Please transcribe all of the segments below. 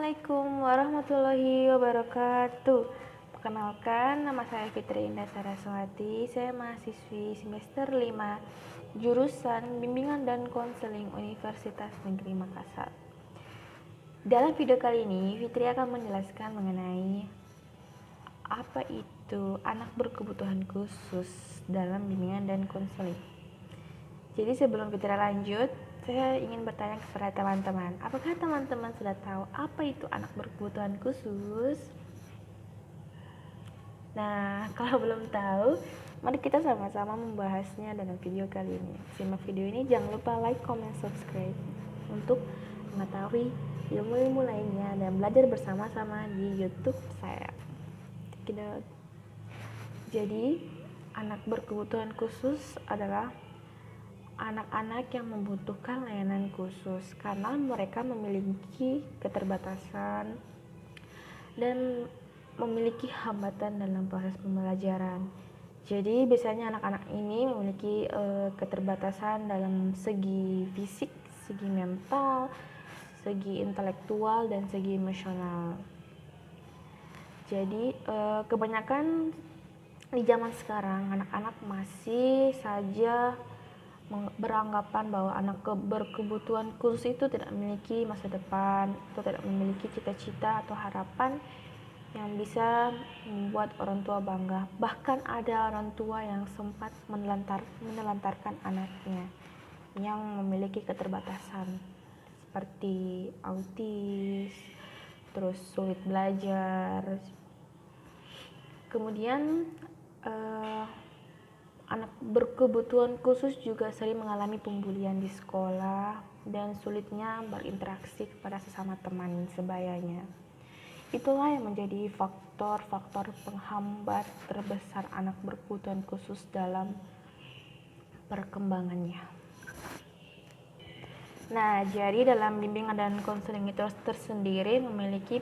Assalamualaikum warahmatullahi wabarakatuh. Perkenalkan, nama saya Fitri Indah Saraswati. Saya mahasiswi semester 5 jurusan Bimbingan dan Konseling Universitas Negeri Makassar. Dalam video kali ini, Fitri akan menjelaskan mengenai apa itu anak berkebutuhan khusus dalam bimbingan dan konseling. Jadi sebelum Fitri lanjut, saya ingin bertanya kepada teman-teman, apakah teman-teman sudah tahu apa itu anak berkebutuhan khusus? Nah, kalau belum tahu, mari kita sama-sama membahasnya dalam video kali ini. Simak video ini, jangan lupa like, comment, subscribe untuk mengetahui ilmu-ilmu lainnya dan belajar bersama-sama di YouTube saya. Jadi, anak berkebutuhan khusus adalah anak-anak yang membutuhkan layanan khusus karena mereka memiliki keterbatasan dan memiliki hambatan dalam proses pembelajaran. Jadi biasanya anak-anak ini memiliki keterbatasan dalam segi fisik, segi mental, segi intelektual, dan segi emosional. Jadi kebanyakan di zaman sekarang anak-anak masih saja beranggapan bahwa anak berkebutuhan khusus itu tidak memiliki masa depan atau tidak memiliki cita-cita atau harapan yang bisa membuat orang tua bangga. Bahkan ada orang tua yang sempat menelantarkan anaknya yang memiliki keterbatasan seperti autis, terus sulit belajar. Kemudian anak berkebutuhan khusus juga sering mengalami pembulian di sekolah dan sulitnya berinteraksi kepada sesama teman sebayanya. Itulah yang menjadi faktor-faktor penghambat terbesar anak berkebutuhan khusus dalam perkembangannya. Nah, jadi dalam bimbingan dan konseling itu tersendiri memiliki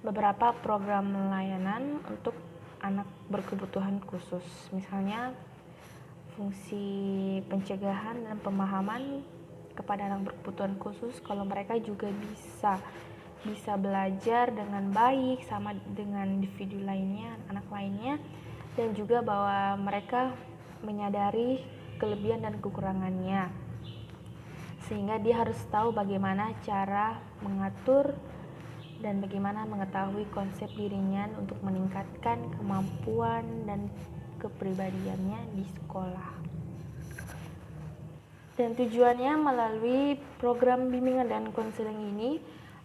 beberapa program layanan untuk anak berkebutuhan khusus. Misalnya fungsi pencegahan dan pemahaman kepada anak berkebutuhan khusus kalau mereka juga bisa belajar dengan baik sama dengan individu lainnya, anak lainnya, dan juga bahwa mereka menyadari kelebihan dan kekurangannya sehingga dia harus tahu bagaimana cara mengatur dan bagaimana mengetahui konsep dirinya untuk meningkatkan kemampuan dan kepribadiannya di sekolah. Dan tujuannya melalui program bimbingan dan konseling ini,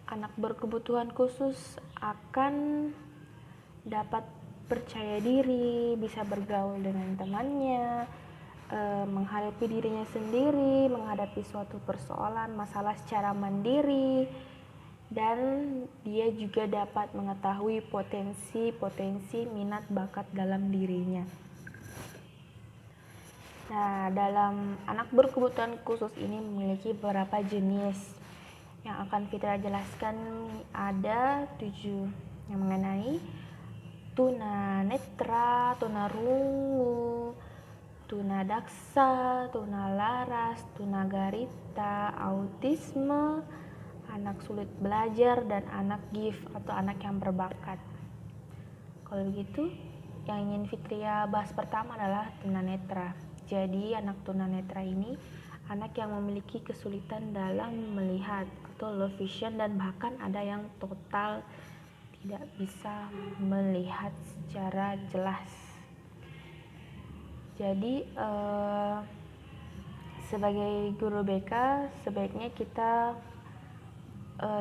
anak berkebutuhan khusus akan dapat percaya diri, bisa bergaul dengan temannya, menghadapi dirinya sendiri, menghadapi suatu persoalan, masalah secara mandiri, dan dia juga dapat mengetahui potensi minat bakat dalam dirinya. Nah, dalam anak berkebutuhan khusus ini memiliki beberapa jenis yang akan kita jelaskan. Ada 7 yang mengenai tunanetra, tunarungu, tunadaksa, tunalaras, tunagarita, autisme, anak sulit belajar, dan anak gift atau anak yang berbakat. Kalau begitu, yang ingin Fitria bahas pertama adalah tunanetra. Jadi anak tunanetra ini anak yang memiliki kesulitan dalam melihat atau low vision, dan bahkan ada yang total tidak bisa melihat secara jelas. Jadi sebagai guru BK sebaiknya kita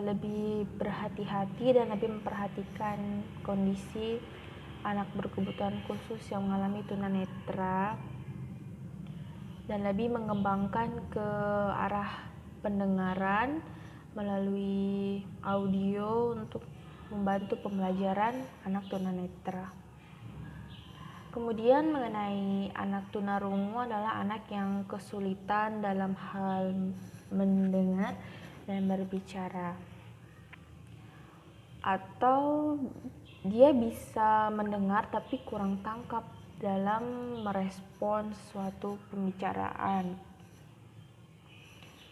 lebih berhati-hati dan lebih memperhatikan kondisi anak berkebutuhan khusus yang mengalami tunanetra dan lebih mengembangkan ke arah pendengaran melalui audio untuk membantu pembelajaran anak tunanetra. Kemudian mengenai anak tunarungu adalah anak yang kesulitan dalam hal mendengar dan berbicara, atau dia bisa mendengar tapi kurang tangkap dalam merespons suatu pembicaraan.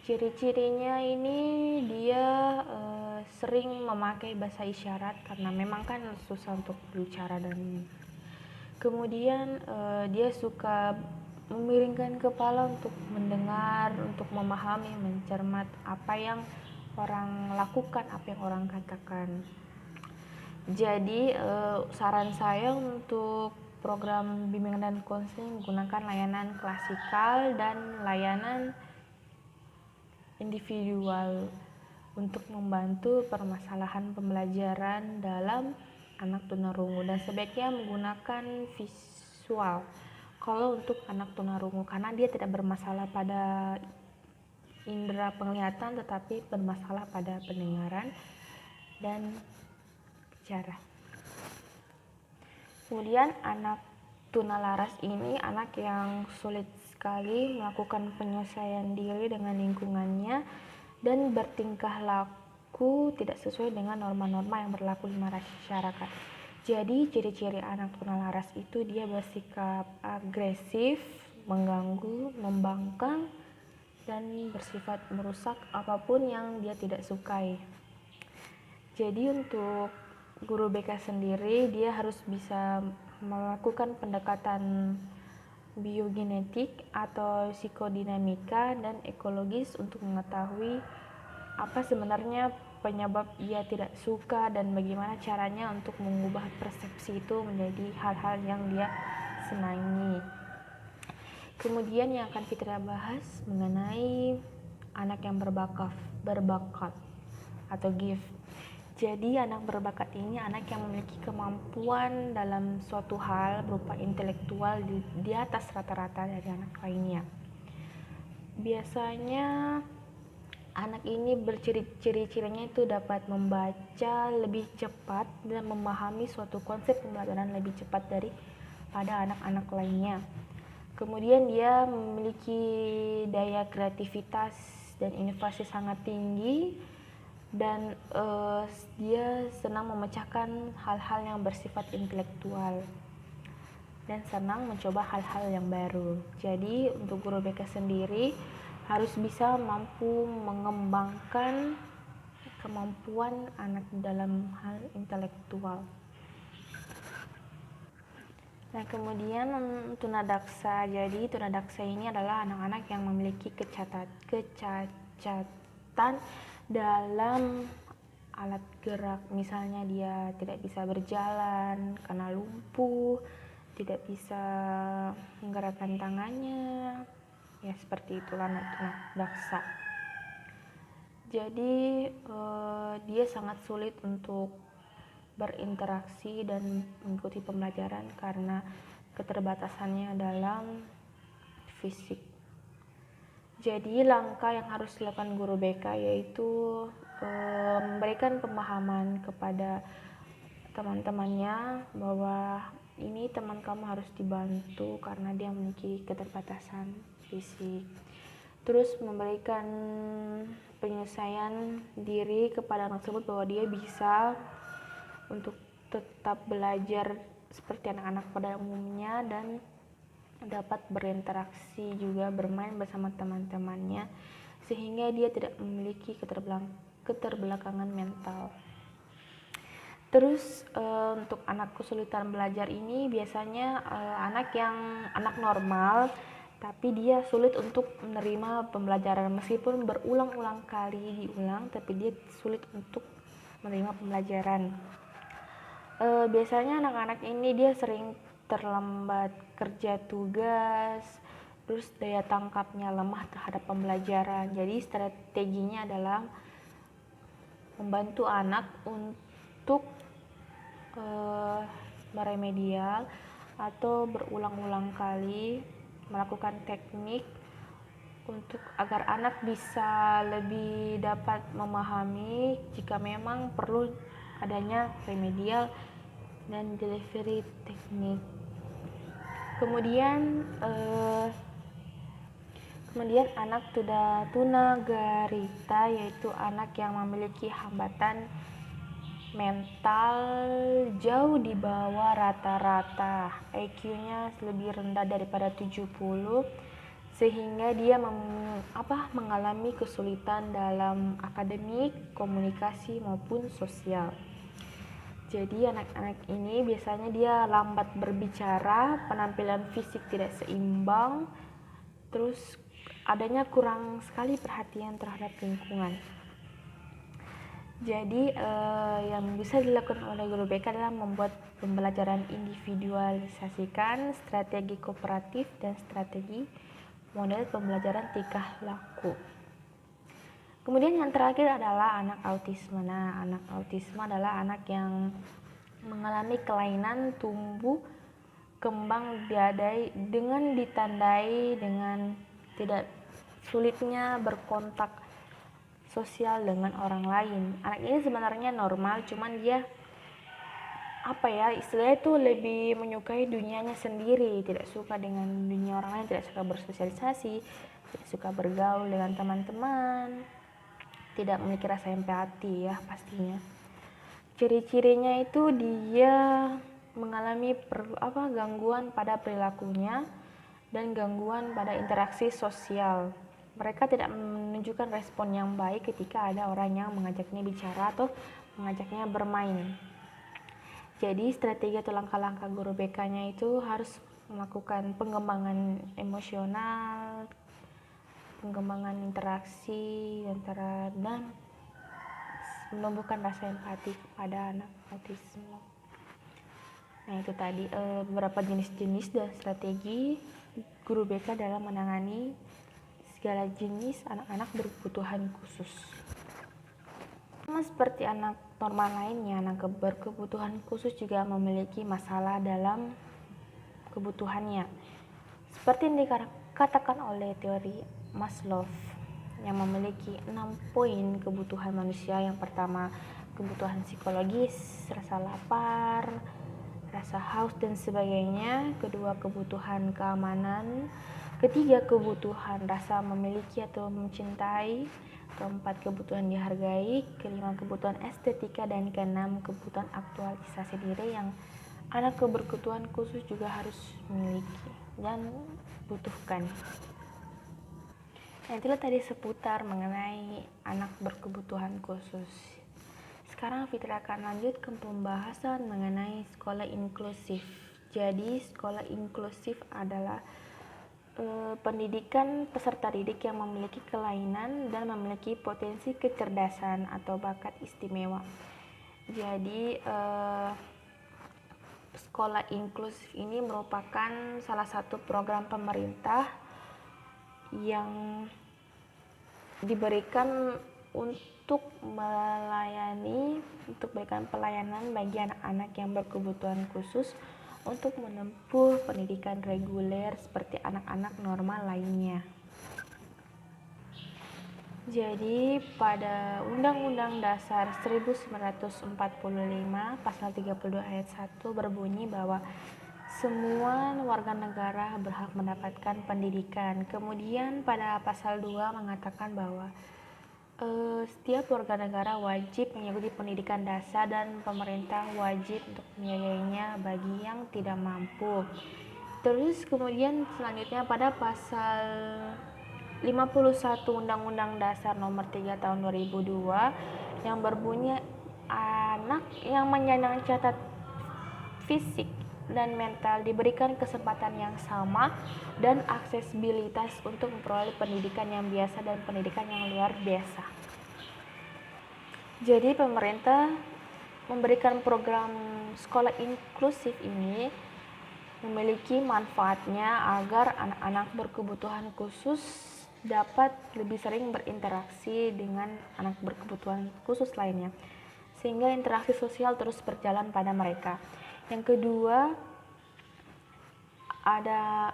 Ciri-cirinya ini dia sering memakai bahasa isyarat karena memang kan susah untuk berbicara, dan kemudian dia suka memiringkan kepala untuk mendengar, untuk memahami, mencermat apa yang orang lakukan, apa yang orang katakan. Jadi saran saya untuk program bimbingan dan konseling menggunakan layanan klasikal dan layanan individual untuk membantu permasalahan pembelajaran dalam anak tunarungu, dan sebaiknya menggunakan visual kalau untuk anak tunarungu karena dia tidak bermasalah pada indera penglihatan tetapi bermasalah pada pendengaran dan bicara. Kemudian anak tunalaras ini anak yang sulit sekali melakukan penyesuaian diri dengan lingkungannya dan bertingkah laku tidak sesuai dengan norma-norma yang berlaku di masyarakat. Jadi ciri-ciri anak tunalaras itu dia bersikap agresif, mengganggu, membangkang, dan bersifat merusak apapun yang dia tidak sukai. Jadi untuk guru BK sendiri dia harus bisa melakukan pendekatan biogenetik atau psikodinamika dan ekologis untuk mengetahui apa sebenarnya penyebab ia tidak suka dan bagaimana caranya untuk mengubah persepsi itu menjadi hal-hal yang dia senangi. Kemudian yang akan kita bahas mengenai anak yang berbakat atau gift. Jadi anak berbakat ini anak yang memiliki kemampuan dalam suatu hal berupa intelektual di atas rata-rata dari anak lainnya. Biasanya anak ini ciri-cirinya itu dapat membaca lebih cepat dan memahami suatu konsep pembelajaran lebih cepat daripada anak-anak lainnya. Kemudian dia memiliki daya kreativitas dan inovasi sangat tinggi, dan dia senang memecahkan hal-hal yang bersifat intelektual dan senang mencoba hal-hal yang baru. Jadi untuk guru BK sendiri harus bisa mampu mengembangkan kemampuan anak dalam hal intelektual. Nah, kemudian tunadaksa. Jadi tunadaksa ini adalah anak-anak yang memiliki kecacatan dalam alat gerak, misalnya dia tidak bisa berjalan karena lumpuh, tidak bisa menggerakkan tangannya, ya seperti itulah tunadaksa. Jadi dia sangat sulit untuk berinteraksi dan mengikuti pembelajaran karena keterbatasannya dalam fisik. Jadi langkah yang harus dilakukan guru BK yaitu memberikan pemahaman kepada teman-temannya bahwa ini teman kamu harus dibantu karena dia memiliki keterbatasan fisik. Terus memberikan penyelesaian diri kepada anak tersebut bahwa dia bisa untuk tetap belajar seperti anak-anak pada umumnya dan dapat berinteraksi juga bermain bersama teman-temannya sehingga dia tidak memiliki keterbelakangan mental. Terus untuk anak kesulitan belajar ini biasanya anak normal tapi dia sulit untuk menerima pembelajaran meskipun berulang-ulang kali diulang, tapi dia sulit untuk menerima pembelajaran. Biasanya anak-anak ini dia sering terlambat kerja tugas, terus daya tangkapnya lemah terhadap pembelajaran. Jadi strateginya adalah membantu anak untuk meremedial atau berulang-ulang kali melakukan teknik untuk agar anak bisa lebih dapat memahami jika memang perlu adanya remedial dan delivery teknik. Kemudian anak tunagrahita yaitu anak yang memiliki hambatan mental jauh di bawah rata-rata, IQ-nya lebih rendah daripada 70, sehingga dia mengalami kesulitan dalam akademik, komunikasi maupun sosial. Jadi anak-anak ini biasanya dia lambat berbicara, penampilan fisik tidak seimbang, terus adanya kurang sekali perhatian terhadap lingkungan. Jadi yang bisa dilakukan oleh guru BK adalah membuat pembelajaran individualisasikan, strategi kooperatif, dan strategi model pembelajaran tingkah laku. Kemudian yang terakhir adalah anak autisme. Nah, anak autisme adalah anak yang mengalami kelainan tumbuh kembang biadai dengan ditandai dengan tidak sulitnya berkontak sosial dengan orang lain. Anak ini sebenarnya normal, cuman dia istilahnya itu lebih menyukai dunianya sendiri, tidak suka dengan dunia orang lain, tidak suka bersosialisasi, tidak suka bergaul dengan teman-teman, tidak memiliki rasa empati ya pastinya. Ciri-cirinya itu dia mengalami gangguan pada perilakunya dan gangguan pada interaksi sosial. Mereka tidak menunjukkan respon yang baik ketika ada orang yang mengajaknya bicara atau mengajaknya bermain. Jadi strategi atau langkah-langkah guru BK-nya itu harus melakukan pengembangan emosional, pengembangan interaksi dan menumbuhkan rasa empati pada anak autisme. Nah itu tadi beberapa jenis-jenis dan strategi guru BK dalam menangani segala jenis anak-anak berkebutuhan khusus. Sama seperti anak normal lainnya, anak berkebutuhan khusus juga memiliki masalah dalam kebutuhannya. Seperti yang dikatakan oleh teori Maslow yang memiliki 6 poin kebutuhan manusia. Yang pertama, kebutuhan psikologis, rasa lapar, rasa haus dan sebagainya. Kedua, kebutuhan keamanan. Ketiga, kebutuhan rasa memiliki atau mencintai. Keempat, kebutuhan dihargai. Kelima, kebutuhan estetika. Dan keenam, kebutuhan aktualisasi diri yang anak berkebutuhan khusus juga harus memiliki dan butuhkan. Nah, itulah tadi seputar mengenai anak berkebutuhan khusus. Sekarang Fitri akan lanjut ke pembahasan mengenai sekolah inklusif. Jadi sekolah inklusif adalah pendidikan peserta didik yang memiliki kelainan dan memiliki potensi kecerdasan atau bakat istimewa. Jadi sekolah inklusif ini merupakan salah satu program pemerintah yang diberikan untuk berikan pelayanan bagi anak-anak yang berkebutuhan khusus untuk menempuh pendidikan reguler seperti anak-anak normal lainnya. Jadi pada Undang-Undang Dasar 1945 pasal 32 ayat 1 berbunyi bahwa semua warga negara berhak mendapatkan pendidikan. Kemudian pada pasal 2 mengatakan bahwa setiap warga negara wajib mengikuti pendidikan dasar dan pemerintah wajib untuk membiayainya bagi yang tidak mampu. Terus kemudian selanjutnya pada pasal 51 Undang-Undang Dasar Nomor 3 Tahun 2002 yang berbunyi anak yang menyandang cacat fisik dan mental diberikan kesempatan yang sama dan aksesibilitas untuk memperoleh pendidikan yang biasa dan pendidikan yang luar biasa. Jadi pemerintah memberikan program sekolah inklusif ini memiliki manfaatnya agar anak-anak berkebutuhan khusus dapat lebih sering berinteraksi dengan anak berkebutuhan khusus lainnya, sehingga interaksi sosial terus berjalan pada mereka. Yang kedua, ada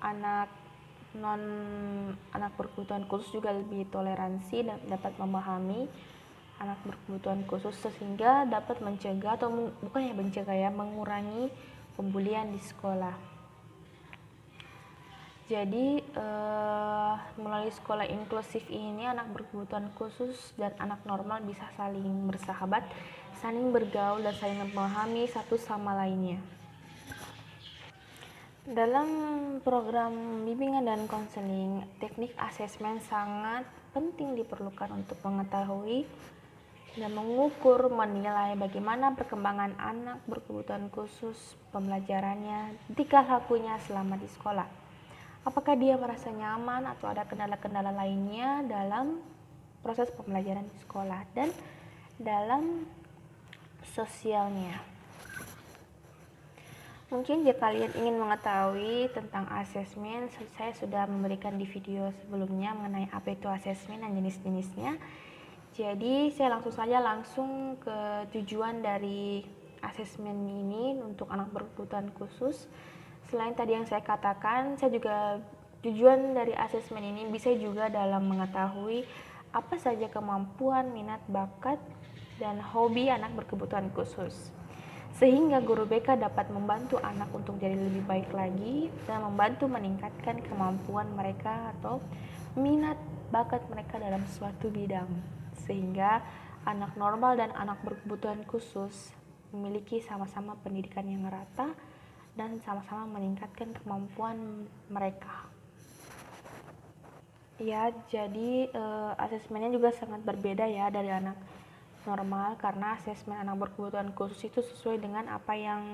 anak berkebutuhan khusus juga lebih toleransi dan dapat memahami anak berkebutuhan khusus sehingga dapat mencegah atau mengurangi pembulian di sekolah. Jadi melalui sekolah inklusif ini anak berkebutuhan khusus dan anak normal bisa saling bersahabat, saling bergaul dan saling memahami satu sama lainnya. Dalam program bimbingan dan konseling, teknik asesmen sangat penting diperlukan untuk mengetahui dan mengukur, menilai bagaimana perkembangan anak berkebutuhan khusus pembelajarannya, tingkah lakunya selama di sekolah. Apakah dia merasa nyaman atau ada kendala-kendala lainnya dalam proses pembelajaran di sekolah dan dalam sosialnya. Mungkin jika kalian ingin mengetahui tentang asesmen, saya sudah memberikan di video sebelumnya mengenai apa itu asesmen dan jenis-jenisnya. Jadi saya langsung ke tujuan dari asesmen ini untuk anak berkebutuhan khusus. Selain tadi yang saya katakan, saya juga tujuan dari asesmen ini bisa juga dalam mengetahui apa saja kemampuan, minat, bakat, dan hobi anak berkebutuhan khusus. Sehingga guru BK dapat membantu anak untuk jadi lebih baik lagi dan membantu meningkatkan kemampuan mereka atau minat bakat mereka dalam suatu bidang. Sehingga anak normal dan anak berkebutuhan khusus memiliki sama-sama pendidikan yang rata dan sama-sama meningkatkan kemampuan mereka. Ya, jadi asesmennya juga sangat berbeda ya dari anak normal, karena asesmen anak berkebutuhan khusus itu sesuai dengan apa yang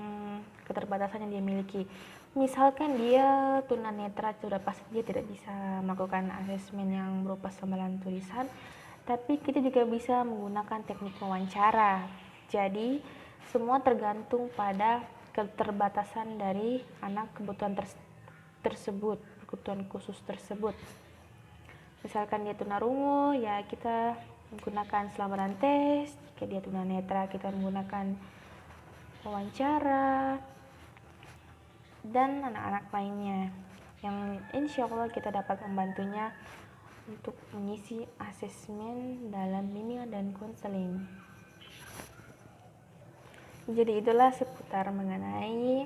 keterbatasan yang dia miliki. Misalkan dia tunanetra, sudah pasti dia tidak bisa melakukan asesmen yang berupa sebalan tulisan, tapi kita juga bisa menggunakan teknik wawancara. Jadi semua tergantung pada keterbatasan dari anak kebutuhan tersebut, kebutuhan khusus tersebut. Misalkan dia tunarungu, ya kita menggunakan selabaran tes. Jika dia tunanetra, kita menggunakan wawancara dan anak-anak lainnya yang insya Allah kita dapat membantunya untuk mengisi asesmen dalam bimbingan dan konseling. Jadi itulah seputar mengenai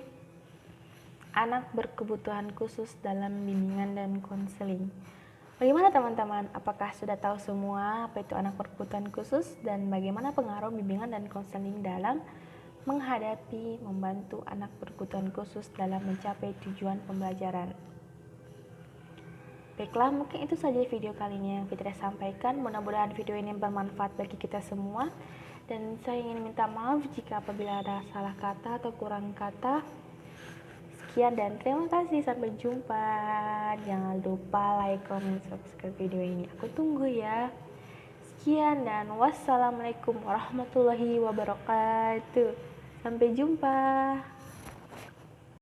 anak berkebutuhan khusus dalam bimbingan dan konseling. Bagaimana teman-teman? Apakah sudah tahu semua apa itu anak berkebutuhan khusus dan bagaimana pengaruh bimbingan dan konseling dalam menghadapi, membantu anak berkebutuhan khusus dalam mencapai tujuan pembelajaran? Baiklah, mungkin itu saja video kali ini yang Fitria sampaikan. Mudah-mudahan video ini bermanfaat bagi kita semua. Dan saya ingin minta maaf jika apabila ada salah kata atau kurang kata. Sekian dan terima kasih, sampai jumpa. Jangan lupa like, comment, subscribe video ini, aku tunggu ya. Sekian dan wassalamualaikum warahmatullahi wabarakatuh. Sampai jumpa.